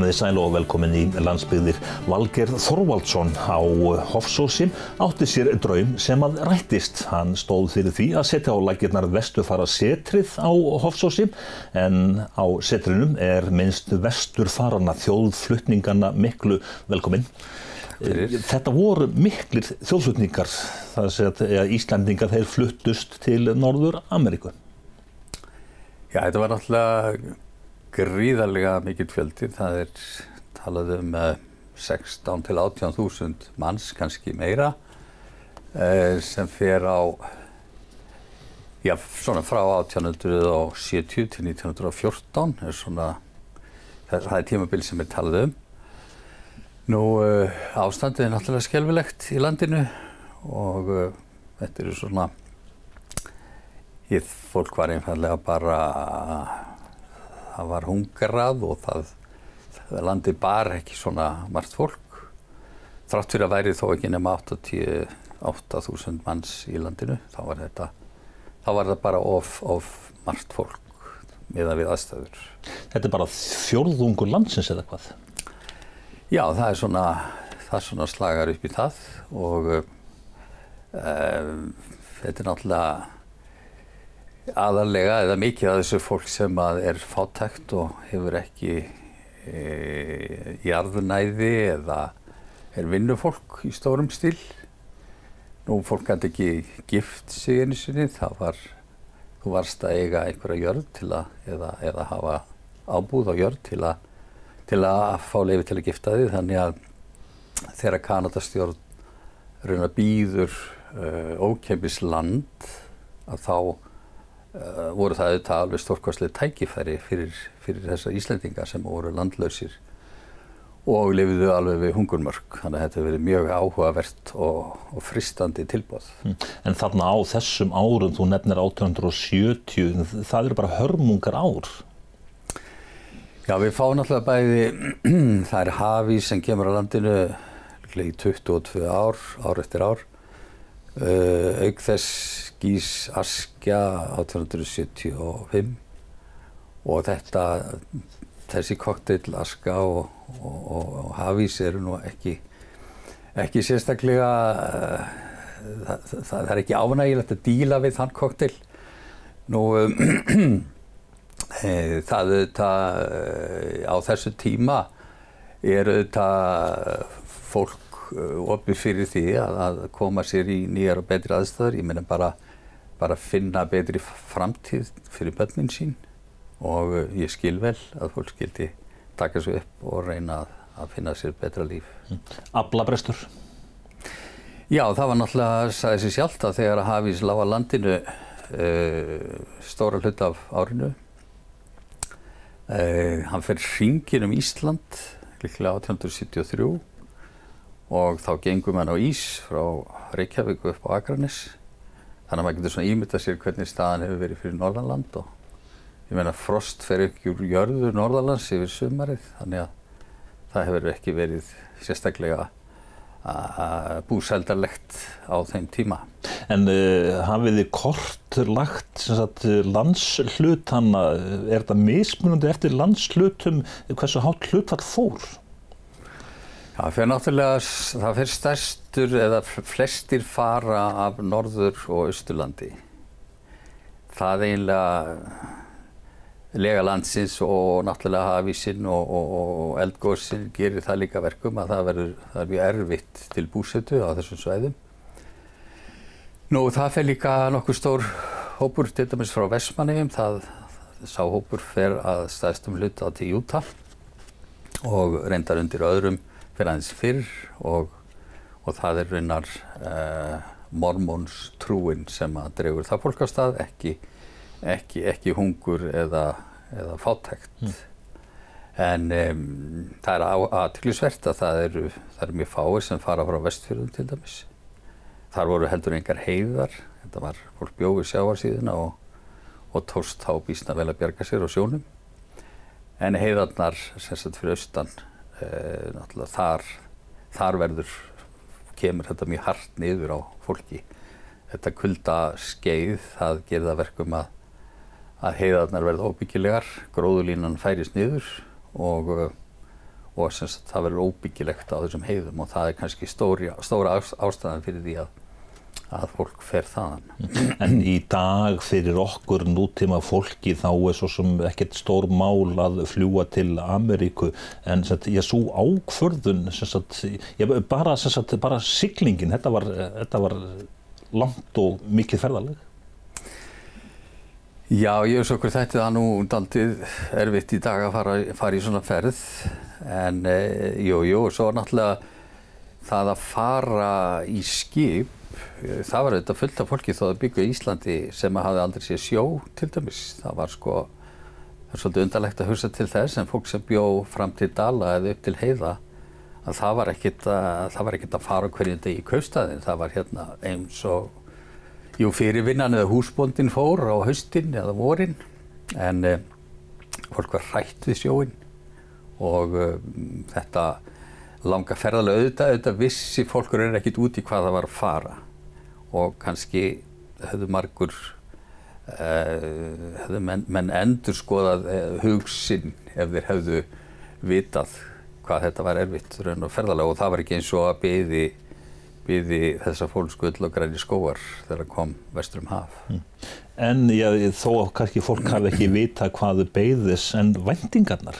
Komiði sæl og velkomin í landsbyggðir. Valgeir Þorvaldsson á Hofsósi átti sér draum sem að rættist. Hann stóð fyrir því að setja á laggirnar vesturfara setrið á Hofsósi, en á setrinum minnst vesturfaranna þjóðflutninganna miklu. Velkomin. Þetta voru miklir þjóðflutningar, það að Íslendingar þeir fluttust til Norður-Ameríku. Já, þetta var náttúrulega gríðarlega mikill fjöldi. Það talað 16 til 18.000 manns, kannski meira, sem fer á, já, svona frá 1870 til 1914, það tímabil sem talað Nú, ástandið náttúrulega skelfilegt í landinu og þetta svona, fólk var einfaldlega bara, það var hungrað og landið bar ekki svona margt fólk. Þrátt fyrir að væri þó ekki nema 88.000 manns í landinu, þá var það bara of margt fólk miðað við aðstæður. Þetta bara fjórðungur landsins eða hvað? Já, það svona slagar upp í það og þetta náttúrulega aðallega eða mikið af þessu fólk sem fátækt og hefur ekki jarðnæði eða vinnufólk í stórum stíl. Nú, fólk gat ekki gift sig einu sinni, þú varst að eiga einhverja jörð eða hafa ábúð á jörð til að fá leyfi til að gifta þig, þannig að þegar Kanadastjórn raunar býður ókeypis land, að þá voru það auðvitað alveg stórkostleg tækifæri fyrir þessa Íslendinga sem voru landlausir og lifðu alveg við hungurmörk. Þannig að þetta verið mjög áhugavert og freistandi tilboð. En þarna á þessum árum, þú nefnir 1870, það bara hörmungar ár. Já, við fáum náttúrulega bæði, það hafís sem kemur á landinu í 22 ár eftir ár. Auk þess gýs askja 1875 og þessi kokteil aska og hafís eru nú ekki sérstaklega, það ekki ánægilegt að díla við þann kokteil. Nú, það auðvitað á þessu tíma auðvitað fólk opið fyrir því að koma sér í nýjar og betri aðstæður. Ég meina bara finna betri framtíð fyrir börnin sín og ég skil vel að fólk skildi taka sig upp og reyna að finna sér betra líf. Aflabrestur? Já, það var náttúrulega, sagði sig sjálft að þegar hafís lá á landinu stóra hluta af árinu. Hann fer hringinn Ísland, líklega 1873 og þá gengum hann á ís frá Reykjavík upp á Akranes. Þannig að maður getur svona ímyndað sér hvernig staðan hefur verið fyrir Norðanland og ég meina frost fer ekki úr jörðu Norðanlands yfir sumarið, þannig að það hefur ekki verið sérstaklega búsældarlegt á þeim tíma. En hafið þið kortlagt landshlutana, þetta mismunandi eftir landslutum, hversu hátt hlutfall fór? Já, það fer stærstur eða flestir fara af Norður- og Austurlandi. Það eiginlega lega landsins og náttúrulega hafísinn og eldgosinn gerir það líka verkum að það er mjög erfitt til búsetu á þessum svæðum. Nú, það fer líka nokkuð stór hópur, til dæmis frá Vestmannaeyjum, sá hópur fer að stærstum hluta til Utah og reyndar undir öðrum fer aðeins fyrr og það raunar mormons trúin sem að dregur það fólk á stað, ekki hungur eða fátækt. En það athyglisvert að það eru mjög fáir sem fara frá Vestfjörðum til dæmis. Þar voru heldur engar heiðar, þetta var fólk bjó við sjávarsíðuna og tókst þá býsna vel að bjarga sér á sjónum. En heiðarnar sem sagt fyrir austan, náttúrulega þar kemur þetta mjög hart niður á fólki. Þetta kuldaskeið, það gerir það verkum að heiðarnar verða óbyggilegar, gróðurlínan færist niður og og sem sagt, það verður óbyggilegt á þessum heiðum og það kannski stóra ástæðan fyrir því að fólk fer þaðan. En í dag fyrir okkur nútíma fólki þá svo sem ekkert stór mál að fljúga til Ameríku en svo ákvörðun bara siglingin, þetta var langt og mikið ferðalag. Já, ég veist okkur þetta nú dálítið erfitt í dag að fara í svona ferð en jú, svo náttúrulega það að fara í skip það var auðvitað fullt af fólki þó að byggja í Íslandi sem hafði aldrei séð sjó til dæmis. Það er svolítið undarlegt að hugsa til þess en fólk sem bjó fram til Dala eða upp til heiða að það var ekkert að fara hverjum degi í kaupstaðinn. Það var hérna eins og fyrirvinnan eða húsbóndinn fór á haustin eða vorin en fólk var hrætt við sjóinn og þetta langa ferðalega auðvitað vissi fólkur ekkert út í hvað það var að fara og kannski höfðu menn endurskoðað hug sinn ef þeir höfðu vitað hvað þetta var erfitt raun og ferðalega og það var ekki eins og að biði þessa fólks gull og grænir skógar þegar kom vestur haf. En þó kannski fólk hafi ekki vitað hvað beið þess en væntingarnar?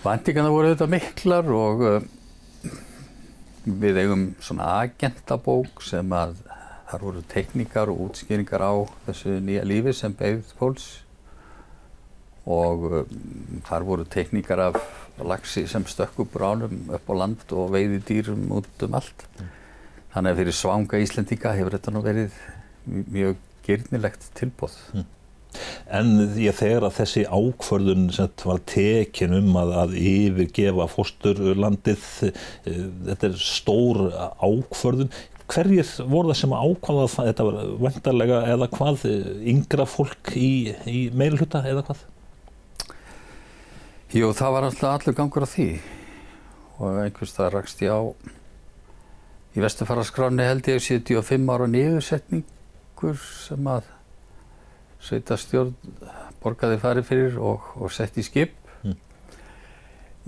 Væntingarnar voru auðvitað miklar og við eigum svona agentabók sem að þar voru teikningar og útskýringar á þessu nýja lífi sem beið fólks og þar voru teikningar af laxi sem stökk upp úr ánum upp á land og veiðidýrum út allt. Þannig að fyrir svanga Íslendinga hefur þetta nú verið mjög girnilegt tilboð. En þegar að þessi ákvörðun var tekin að yfirgefa fósturlandið, þetta stór ákvörðun, hverjir voru það sem ákvaða það, þetta var væntanlega eða hvað, yngra fólk í meirihluta eða hvað? Jú, það var allur gangur á því og einhvers það rakst ég á í Vesturfaraskráni held ég 75 ára niðursetningur sem að sveitarstjórn borgaði farið fyrir og sett í skip.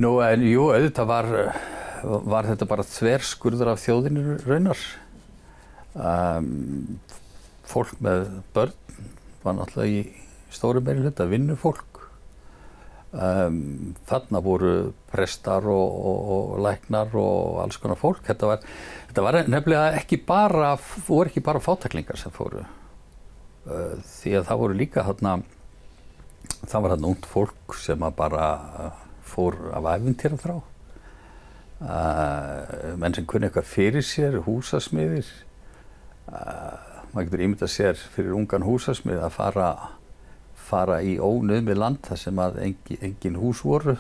Nú en jú, auðvitað var þetta bara þverskurður af þjóðinni raunar. Fólk með börn var náttúrulega í stóru meirihluta vinnufólk. Þarna voru prestar og læknar og alls konar fólk. Þetta var nefnilega voru ekki bara fátæklingar sem fóru. Því að það voru líka það var þarna ungt fólk sem bara fór af ævintýraþrá. Menn sem kunni eitthvað fyrir sér, húsasmiðir. Maður getur ímyndað sér fyrir ungan húsasmið að fara í ónumið land þar sem að engin hús voru.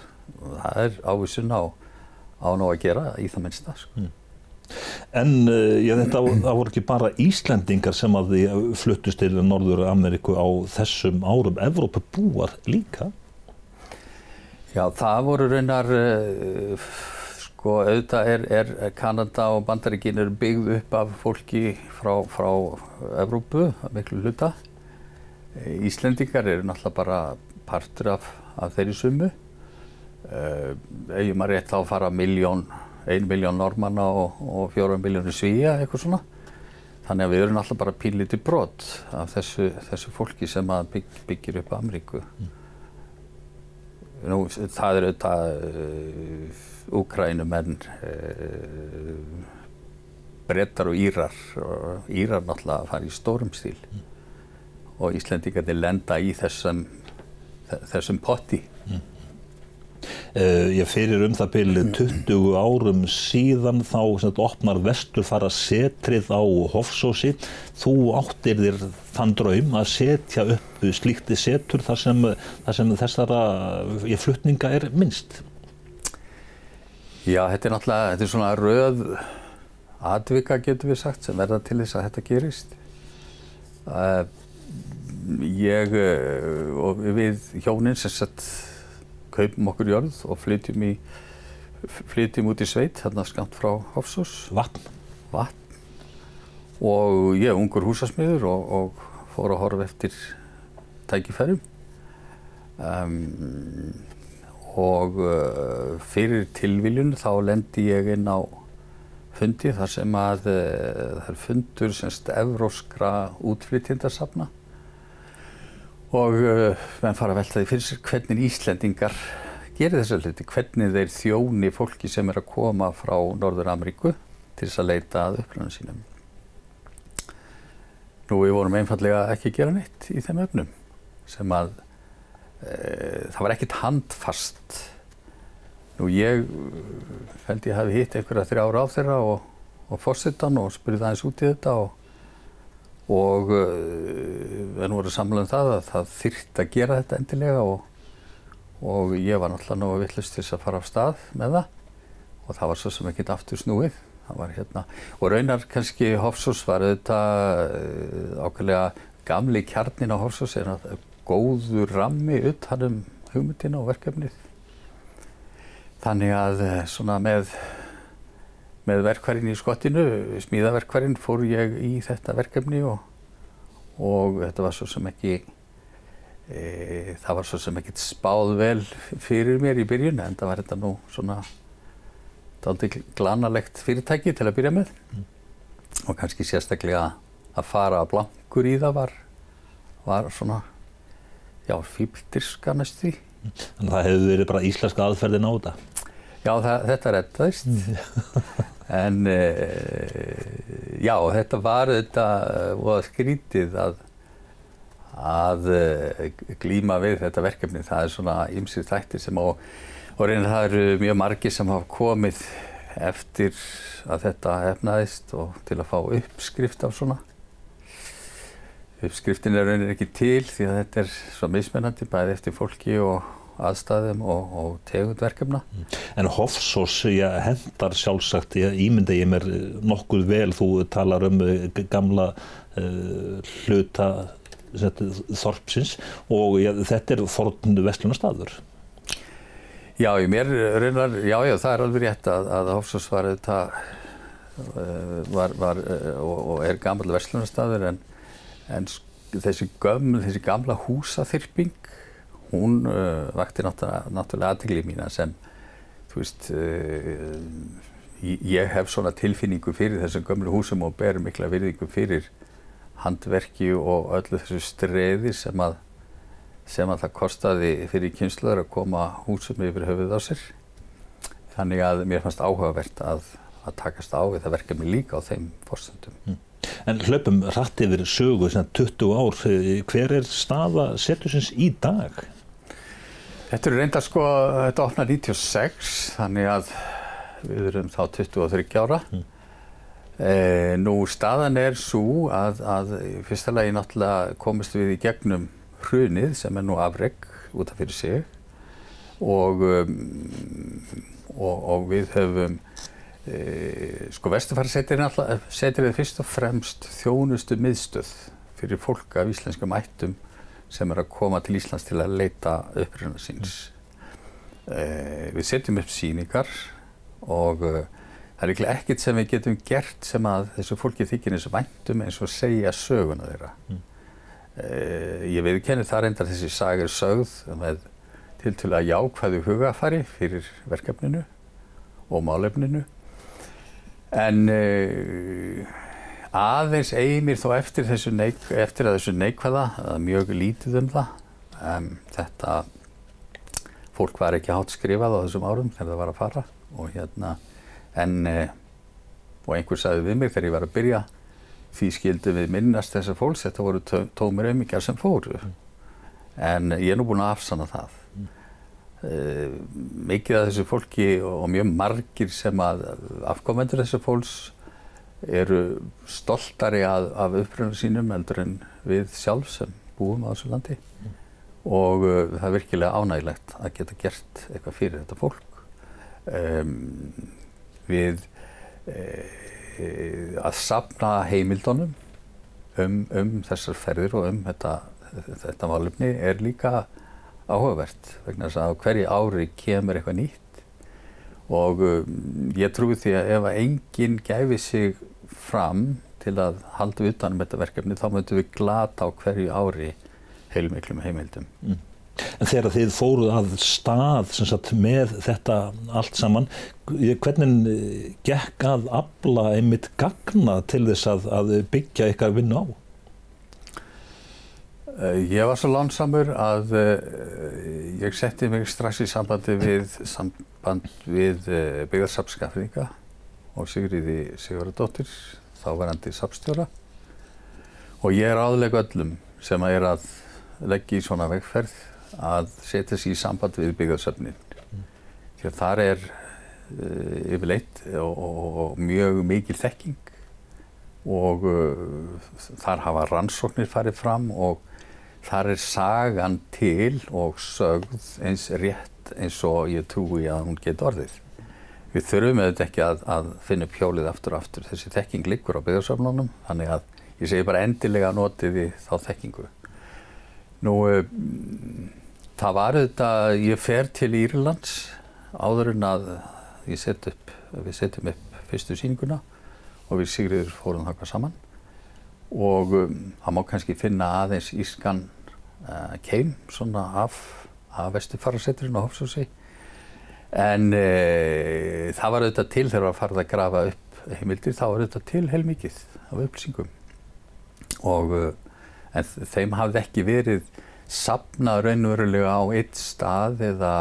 Það ávísun á nóg að gera í það minnsta. En það voru ekki bara Íslendingar sem að fluttust til Norður-Ameríku á þessum árum, Evrópubúar líka? Já, það voru raunar, auðvitað er Kanada og Bandaríkin eru byggð upp af fólki frá Evrópu, miklu hluta. Íslendingar eru náttúrulega bara partur af þeirri sumu. Ef maður rétt þá fara 1 milljón Normanna og 4 milljónir Svía, eitthvað svona. Þannig að við erum alltaf bara pínlítið brot af þessu fólki sem að byggir upp Ameríku. Nú, það er auðvitað Úkraínumenn, Bretar og Írar. Írar náttúrulega fara í stórum stíl. Og Íslendingarnir lenda í þessum potti. Fyrir það bil 20 árum síðan þá opnar Vesturfarasetrið á Hofsósi. Þú áttir þér þann draum að setja upp slíkt setur þar sem þessara flutninga er minnst. Já, þetta er náttúrulega svona röð atvika getum við sagt sem verða til þess að þetta gerist. Ég og við hjónin sem sagt kaupum okkur jörð og flytjum út í sveit, hérna skammt frá Hofsós. Vatn. Og ég er ungur húsasmiður og fór að horfa eftir tækifærum. og fyrir tilviljun þá lendi ég inn á fundi þar sem að það er fundur semst evróskra útflytjendasafna og menn fara að velta því fyrir sér hvernig Íslendingar gerir þessa hluti, hvernig þeir þjóni fólki sem að koma frá Norður-Ameríku til þess að leita að uppruna sínum. Nú, við vorum einfaldlega ekki að gera neitt í þeim efnum sem að það var ekkert handfast. Nú, ég held ég hafi hitt einhverja 3 ráðherra og forsetann og spurði aðeins út í þetta og en voru sammála það að það þyrfti að gera þetta endilega og ég var náttúrulega nógu vitlaus til þess að fara af stað með það og það var svo sem ekkert aftur snúið. Það var og raunar kannski Hofsós var auðvitað ákveðlega gamli kjarninn á Hofsós góður rammi utan hugmyndina og verkefnið. Þannig að svona með verkfærin í skottinu, smíðaverkfærin, fór ég í þetta verkefni og þetta var svo sem ekki, það var svo sem ekkert spáð vel fyrir mér í byrjun, en það var þetta nú svona dálítið glanalegt fyrirtæki til að byrja með og kannski sérstaklega að fara blankur í það var svona, já, fífldirfska næstu því. Þannig að það hefði verið bara íslenska aðferðin á þetta? Já, þetta reddaðist. En já, þetta var voða skrítið að glíma við þetta verkefni. Það er svona ýmsir þættir sem og reyndar það eru mjög margir sem hafa komið eftir að þetta hefnaðist og til að fá uppskrift af svona. Uppskriftin er rauninni ekki til því að þetta er svo mismunandi bæði eftir fólki og aðstæðum og tegund verkefna. En Hofsós hentar sjálfsagt, ímynda ég mér nokkuð vel, þú talar gamla hluta þorpsins og þetta er forn verslunarstaður. Já, mér raunar, já, það er alveg rétt að Hofsós var auðvitað og er gamall verslunarstaður en þessi gamla húsaþyrping, hún vakti náttúrulega athygli mína sem, þú veist, ég hef svona tilfinningu fyrir þessum gömlu húsum og ber mikla virðingu fyrir handverki og öllu þessu streði sem að það kostaði fyrir kynslóðir að koma húsum yfir höfuð á sér. Þannig að mér fannst áhugavert að takast á við það verkefni líka á þeim forsendum. En hlaupum hratt yfir sögu 20 ár. Hver er staða setursins í dag? Þetta er reyndar þetta opnaði 96, þannig að við erum þá 23 ára. Nú, staðan er sú að í fyrsta lagi náttúrulega komist við í gegnum hrunið sem er nú afrek út af fyrir sig og við höfum Vesturfarasetrið er fyrst og fremst þjónustu miðstöð fyrir fólk af íslenskum ættum sem að koma til Íslands til að leita uppruna síns. Við setjum upp sýningar og það er líklega ekkert sem við getum gert sem að þessu fólki þykir eins og væntum eins og segja söguna þeirra. Ég viðurkenni það reyndar þessi saga er sögð með tiltölulega jákvæðu hugafari fyrir verkefninu og málefninu. En aðeins eimir þó eftir að þessu neikvæða, mjög lítið það. Þetta fólk var ekki hátt skrifað á þessum árum þegar það var að fara og og einhver sagði við mig þegar ég var að byrja, því skildum við minnast þessa fólks, þetta voru tómir aumingjar sem fóru. En ég er nú búinn að afsanna það. Mikið af þessu fólki og mjög margir sem að afkomendur þessu fólks eru stoltari af uppruna sínum heldur en við sjálf sem búum á þessu landi. Og það er virkilega ánægilegt að geta gert eitthvað fyrir þetta fólk. Við að safna heimildunum þessar ferðir og þetta málefni er líka áhugavert vegna þess að á hverju ári kemur eitthvað nýtt og ég trúi því að ef enginn gæfi sig fram til að halda utan þetta verkefni þá myndum við glata á hverju ári heilmiklum heimildum. En þegar þið fóruð að stað sem sagt, með þetta allt saman, hvernig gekk að afla einmitt gagna til þess að byggja ykkar vinnu á? Ég var svo lánsamur að ég setti mig strax í samband við Byggðasafn Skagfirðinga og Sigríði Sigurðardóttir, þáverandi safnstjóra. Og ég ráðlegg öllum sem að leggja í svona vegferð að setja sig í samband við Byggðasafnið. Því að þar yfirleitt og mjög mikil þekking og þar hafa rannsóknir farið fram og þar sagan til og sögð eins rétt eins og ég trúi að hún geti orðið. Við þurfum auðvitað ekki að finna upp hjólið aftur og aftur. Þessi þekking liggur á Byggðasafnunum, þannig að ég segi bara endilega notið við þá þekkingu. Nú, það var auðvitað, ég fer til Írlands áður en að við setjum upp fyrstu sýninguna og við Sigríður fórum þangað saman og það má kannski finna aðeins írskan keim svona af Vesturfarasetrinu á Hofsósi en það var auðvitað til þegar var farið að grafa upp heimildir, þá var auðvitað til heilmikið af upplýsingum og en þeim hafði ekki verið safnað raunverulega á einn stað eða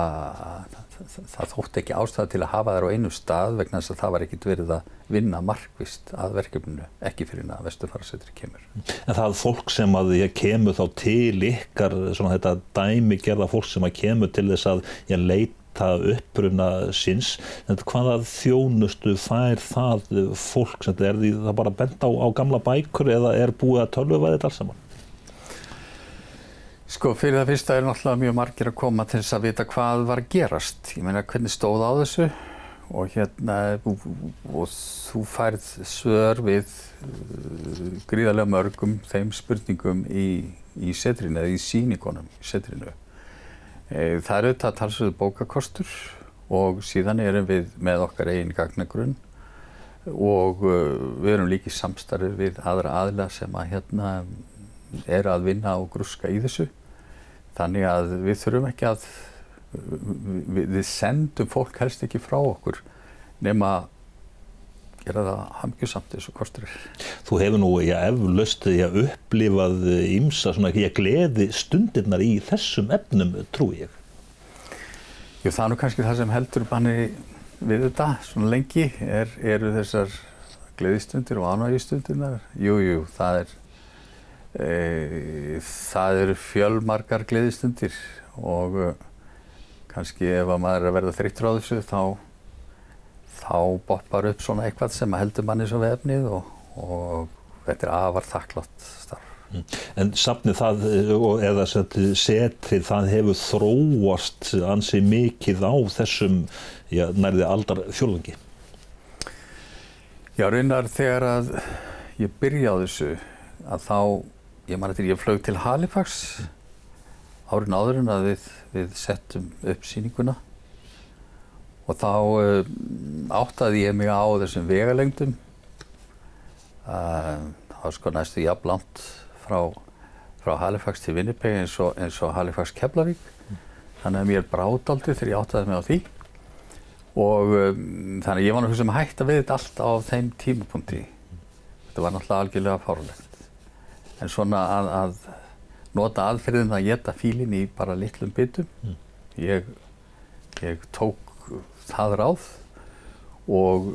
það þótti ekki ástæða til að hafa þær á einu stað vegna þess að það var ekkert verið að vinna markvisst að verkefninu, ekki fyrir að Vesturfarasetri kemur. En það fólk sem að kemur þá til ykkar, svona þetta dæmigerða fólk sem að kemur til þess að leita uppruna síns, hvaða þjónustu fær það fólk, er því það bara bent á gamla bækur eða búið að tölvuvæða þetta alls saman? Sko, fyrir það fyrsta náttúrulega mjög margir að koma til þess að vita hvað var að gerast. Ég meina, hvernig stóð á þessu og og þú færð svör við gríðarlega mörgum þeim spurningum í setrinu eða í sýningunum í setrinu. Það auðvitað talsverður bókakostur og síðan erum við með okkar eigin gagnagrunn og við erum líka í samstarfi við aðra aðila sem að að vinna og grúska í þessu. Þannig að við þurfum ekki að, við sendum fólk helst ekki frá okkur nema gera það hamingjusamt eins og kostur er. Þú hefur nú eflaust upplifað ýmsa gleði stundirnar í þessum efnum, trúi ég. Jú, það nú kannski það sem heldur manni við þetta svona lengi eru þessar gleðistundir og ánægjustundirnar. Jú, það eru fjölmargar gleðistundir og kannski ef að maður að verða þreyttur á þessu þá boppar upp svona eitthvað sem heldur manni svo við efnið og þetta afar þakklátt starf. En safnið það eða setrið það hefur þróast ansi mikið á þessum nærði aldarfjórðungi. Já, raunar þegar að ég byrja á þessu að þá ég man eftir ég flög til Halifax árin áður en að við settum upp sýninguna og þá áttaði ég mig á þessum vegalengdum. Það var sko næstu jafn langt frá Halifax til Winnipeg eins og Halifax Keflavík. Þannig að mér brá dálítið þegar ég áttaði mig á því og þannig að ég var nokkuð hægt að við þetta allt á þeim tímapunkti. Þetta var náttúrulega algjörlega fáránlegt. En svona að nota aðferðin að éta fílinn í bara litlum bitum. Ég tók það ráð og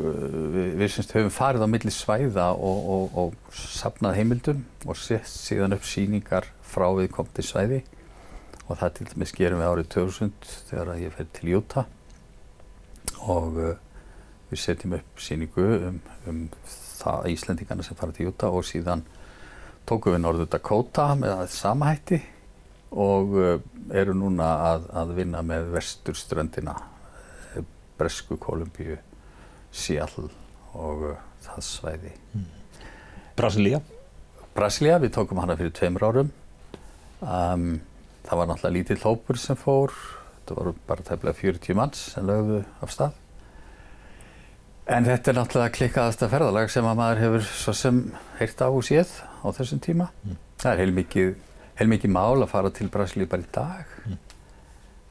við höfum farið á milli svæða og safnað heimildum og sett síðan upp sýningar frá viðkomandi svæði og það til dæmis gerum við árið 2000 þegar ég fer til Utah og við setjum upp sýningu það Íslendingarna sem fara til Utah og síðan tókum við Norður Dakota með sama hætti og eru núna að vinna með vesturströndina, Bresku Kólumbíu, Seattle og það svæði. Brasilía? Brasilía, við tókum hana fyrir 2 árum. Það var náttúrulega lítill hópur sem fór, þetta voru bara tæplega 40 manns sem lögðu af stað. En þetta náttúrulega klikkaðasta ferðalag sem að maður hefur svo sem heyrt á og séð á þessum tíma. Það heilmikið mál að fara til Brasilíu bara í dag.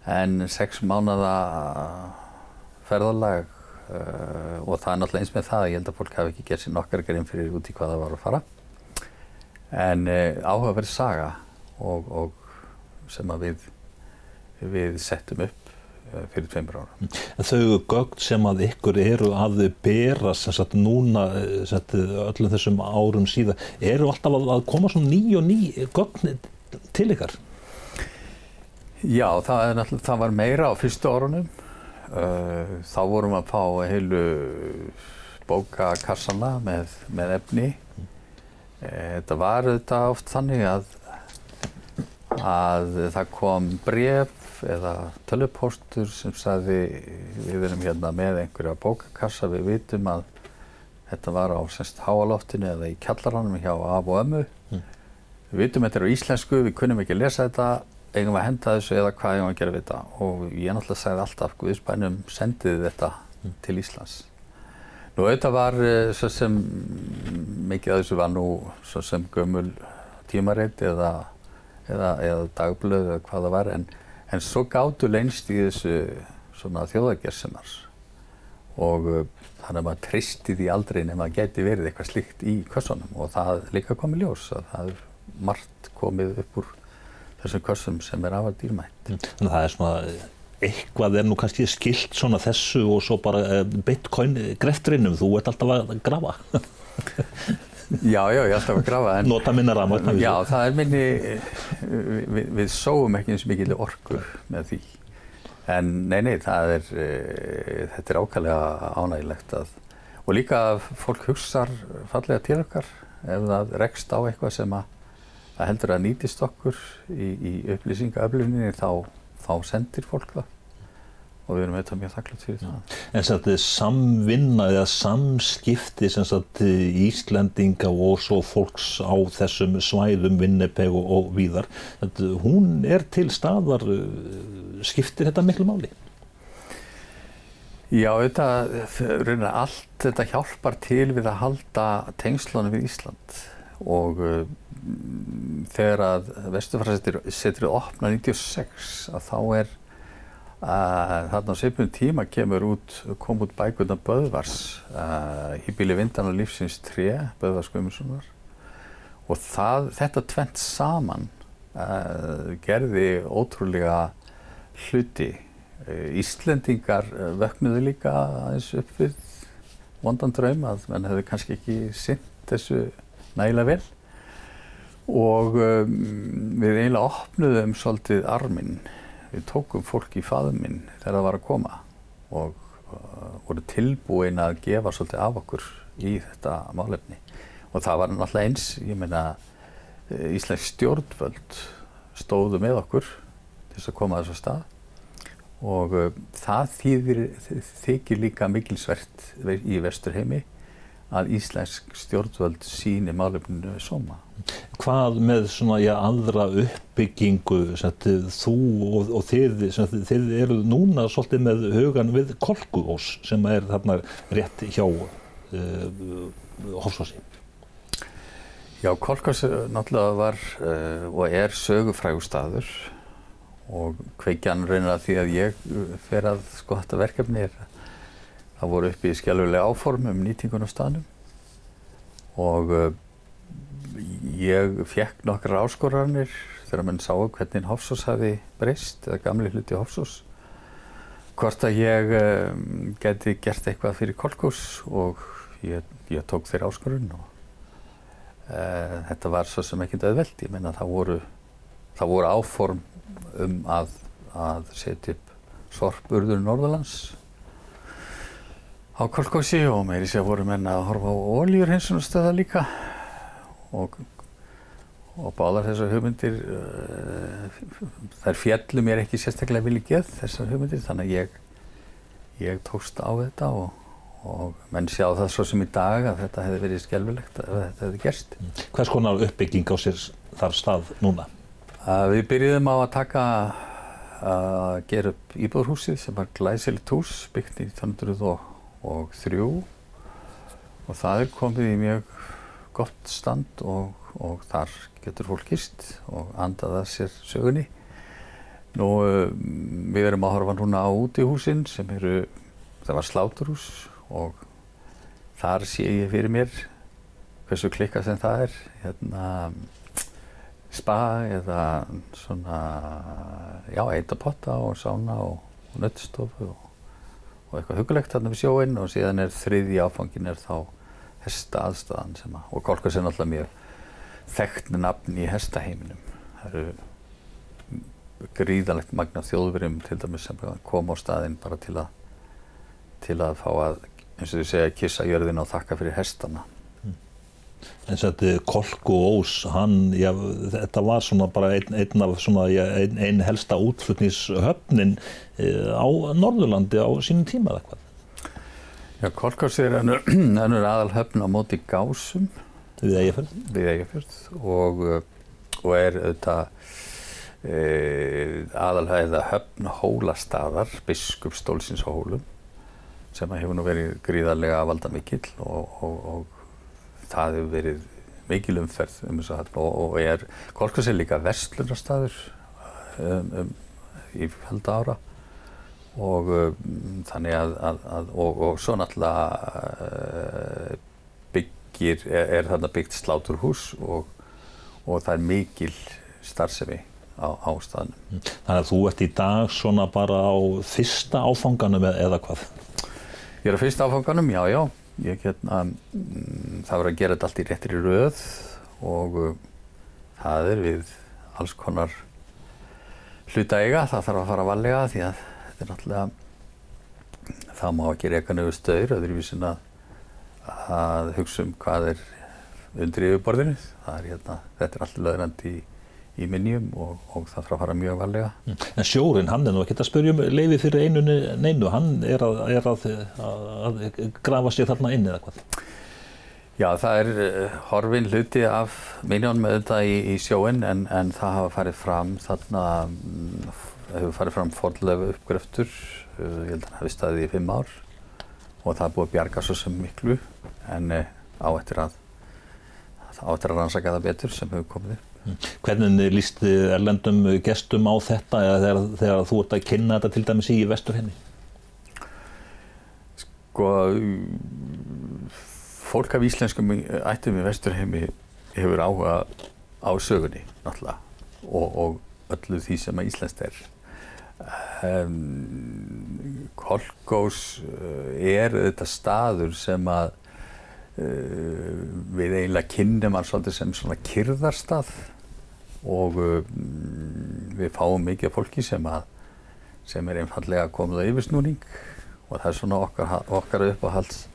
En 6 mánaða ferðalag og það náttúrulega eins með það, ég held að fólk hafi ekki gert sér nokkar grein fyrir út í hvað það var að fara. En áhugaverð saga og sem að við settum upp fyrir 2 árum. Þau gögn sem að ykkur eru að bera sem sagt núna öllum þessum árum síðan, eru alltaf að koma svona ný gögn til ykkar? Já, það var meira á fyrstu árunum. Þá vorum að fá heilu bókakassana með efni. Þetta var auðvitað oft þannig að það kom bréf eða tölvupóstur sem sagði við erum hérna með einhverja bókakassa, við vitum að þetta var á háaloftinu eða í kjallaranum hjá af og ömmu. Við vitum þetta er á íslensku, við kunnum ekki lesa þetta, eigum að henda þessu eða hvað eigum að gera við þetta. Og ég náttúrulega sagði alltaf, Guðsbænum sendið þetta til Íslands. Nú auðvitað var svo sem mikið af þessu var nú svo sem gömul tímarit eða dagblöð eða hvað það var, en svo gátu leynst í þessu svona þjóðargersemar og þannig að maður treysti því aldrei nema að gæti verið eitthvað slíkt í kössunum og það líka komið ljós að það er margt komið upp úr þessum kössum sem afar dýrmætt. Þannig að það er svona eitthvað nú kannski skilt svona þessu og svo bara Bitcoin greftrinum, þú ert alltaf að grafa. Já, ég er alltaf að grafa. Nota minna rafmagn. Já, það er minni, við sóum ekki eins mikil orku með því. En nei, þetta er ákaflega ánægilegt og líka að fólk hugsar fallega til okkar ef það rekst á eitthvað sem að heldur að nýtist okkur í upplýsingaöfluninni þá sendir fólk það og við erum auðvitað mjög þakklátt fyrir það. En sagt, samvinna eða samskipti sem sagt, Íslendinga og svo fólks á þessum svæðum Winnipeg og víðar, hún til staðar, skiptir þetta miklu máli? Já, allt þetta hjálpar til við að halda tengslunum við Ísland og þegar að Vesturfarasetrið opna 96 að þá þarna á svipum tíma kom út bækurnar Böðvars Híbýli vindan og lífsins tré Böðvars Guðmundssonar og þetta tvennt saman gerði ótrúlega hluti. Íslendingar vöknuðu líka aðeins upp við vondan draum að menn hefði kannski ekki sinnt þessu nægilega vel og við eiginlega opnuðum svolítið arminn. Við tókum fólk í faðminn þegar það var að koma og voru tilbúin að gefa svolítið af okkur í þetta málefni. Og það var náttúrulega eins, ég meina, íslensk stjórnvöld stóðu með okkur til þess að koma þessu stað og það þykir líka mikilsvert í Vesturheimi að íslensk stjórnvöld sýni málefninu sóma. Hvað með svona aðra uppbyggingu þú og þið eru núna svolítið með hugan við Kolkuós sem þarna rétt hjá Hofsósi? Já, Kolkuós náttúrulega var og sögufrægur staður og kveikjan raunar að því að ég fer að þetta verkefni það voru uppi skelfileg áform nýtingun á staðnum og ég fékk nokkrar áskoranir þegar menn sáu hvernig Hofsós hafi breyst eða gamli hluti Hofsós hvort að ég gæti gert eitthvað fyrir Kolkuós og ég tók þeirra áskorun og þetta var svo sem ekkert auðvelt. Ég meina það voru áform að setja upp sorpurður Norðurlands á Kolkuósi og meiri sér voru menn að horfa á olíuhreinsunarstöðvar líka og báðar þessar hugmyndir þær féllu mér ekki sérstaklega vilji geð þessar hugmyndir þannig að ég tókst á þetta og menn sjá það svo sem í dag að þetta hefði verið skelfilegt ef þetta hefði gerst. Hvers konar uppbygging á sér þar stað núna? Við byrjuðum á að gera upp íbúðarhúsið sem var glæsilegt hús byggt 1903 og það komið í mjög gott stand og þar getur fólk gist og andað að sér sögunni. Nú, við erum að horfa núna á útihúsin sem það var sláturhús og þar sé ég fyrir mér hversu klikka sem það spa eða svona, já, eitapotta og sána og nuddstofu og eitthvað huggulegt þarna við sjóinn og síðan þriðji áfanginn þá hestaaðstaðan og Kolkuós náttúrulega mjög þekkt nafn í hestaheiminum. Það gríðarlegt magn af þjóðverjum til dæmis sem koma á staðinn bara til að fá að, eins og þau segja, kissa jörðina og þakka fyrir hestana. En þetta Kolkuós, þetta var svona bara ein helsta útflutningshöfnin á Norðurlandi á sínum tíma eða hvað? Já, Kolkuós önnur aðalhöfn á móti Gásum við Eyjafjörð. Við Eyjafjörð og auðvitað aðalhæða höfn Hólastaðar, biskupsstólsins á Hólum, sem hefur nú verið gríðarlega valdamikill og það hefur verið mikil umferð þessa höfn og Kolkuós líka verslunarstaður í fjölda ára og þannig að svo náttúrulega þarna byggt sláturhús og það mikil starfsemi á staðnum. Þannig að þú ert í dag svona bara á fyrsta áfanganum eða hvað? Ég á fyrsta áfanganum, já. Það var að gera þetta allt í réttri röð og það við alls konar hluta eiga. Það þarf að fara varlega því að þetta náttúrulega, það má ekki reka niður staur öðruvísi en að hugsa hvað undir yfirborðinu. Þetta allt löðrandi í minjum og það þarf að fara mjög varlega. En sjórinn, hann nú ekkert að spyrja leyfi fyrir neinu, hann að grafa sig þarna inn eða hvað? Já, það horfinn hluti af minjónum auðvitað í sjóinn en það hafa farið fram þarna, hefur farið fram fornleifa uppgröftur, ég held að hann hafi staðið í 5 ár og það búið að bjarga svo sem miklu en á eftir að rannsaka það betur sem hefur komið upp. Hvernig líst erlendum gestum á þetta eða þegar þú ert að kynna þetta til dæmis í Vesturheimi? Sko, fólk af íslenskum ættum í Vesturheimi hefur áhuga á sögunni náttúrulega og öllu því sem íslenskt Kolkuós þetta staður sem að við eiginlega kynnum hann svolítið sem svona kyrrðarstað og við fáum mikið af fólki sem einfaldlega komið á yfirsnúning og það svona okkar uppáhalds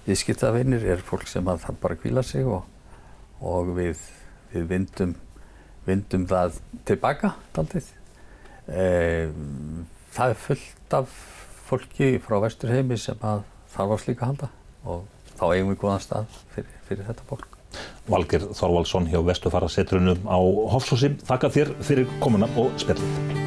viðskiptavinir fólk sem þarf bara að hvíla sig og við vindum það tilbaka dálítið. Það fullt af fólki frá Vesturheimi sem þarf á slíku að halda og þá eigum við góðan stað fyrir þetta fólk. Valgeir Þorvaldsson hjá Vesturfarasetrinu á Hofsósi. Þakka þér fyrir komuna og spjallið.